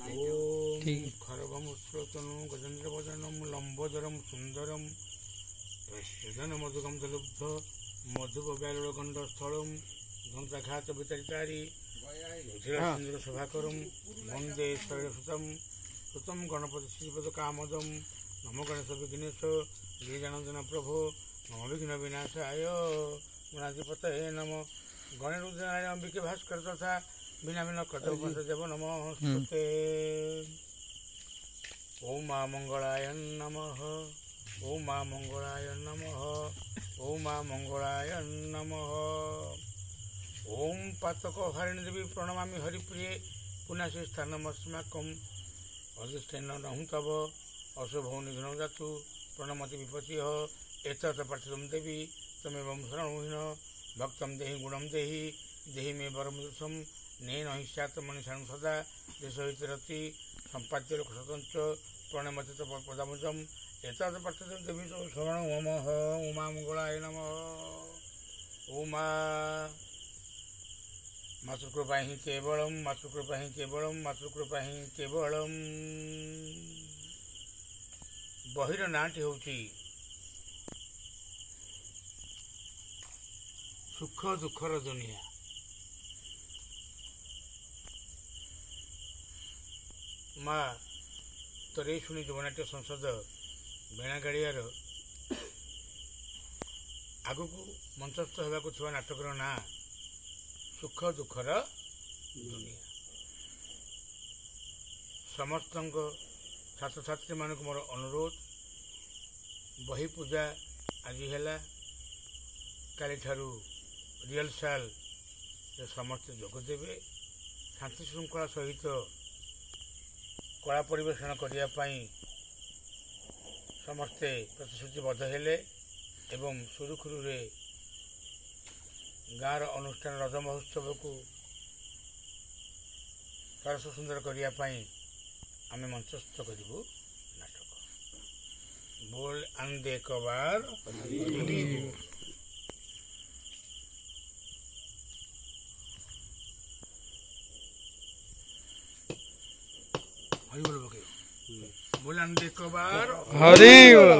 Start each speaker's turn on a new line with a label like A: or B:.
A: ओम खरगमुश्रोतनु गजेन्द्रवदनं लंबोदरं सुंदरं सृजन मधुगंधलुब्ध मधुपव्यालुरगंधस्थलं दंताघात वितरितारी रुधिरसिंधुर शोभाकरं वंदे शैलसुतं सुतं गणपति श्रीपदकामदं नमो गणेश विघ्नेश गिरिजानंदन प्रभो नमो विघ्न विनाशाय गणाधिपतये नमो गणेरुद्राय अंबिके भास्कर तथा बिना बिना कर्तव्यदेव नमस्ते। ओम मां मंगलाय नमः ओम मां मंगलाय नमः ओम मां मंगलाय नमः। ओम पातक हरिणी देवी प्रणमामि हरिप्रिये पुनः स्थानमस्माकम् अधिष्ठेन नहुं तव अशुभो निघ्नो जातु प्रणमति विपत्तिः एतत् पाठितं देवी तमेव शरणुहीन भक्तं देहि गुणं देहि देहि मे वरमुदृशं नेन हि स्यात् मनीषाणं सदा देशहितरति सम्पाद्य लोकशतञ्च प्रणमति पदामुजम् एतत् पाठितं देवी शरणं नमः उमा मंगलाय नमः। उमा मातृकृपा हि केवलं मातृकृपा हि केवलं मातृकृपा हि केवलं। बहिर नाटी होउची सुख दुखर दुनिया। माँ तरे शुणी युवनाट्य संसद बेणागाड़ियार आगु को मंचस्थ होगा नाटकर ना सुख दुखर दुनिया। समस्त छात्र छात्री मान मोर अनुरोध बही पूजा आज है काली ठारू रिहर्साल समस्ते जोगदेवे शांति श्रृंखला सहित कला परिवेषण करने समस्ते प्रतिश्रुतिबद्ध हेले एवं सुरुखुरुरे गाँव अनुष्ठान रज महोत्सव को सरस सुंदर करने आम मंचस्थ करूँ नाटक बोल आंदे कबार बोल आंदे कबार हरि बोल।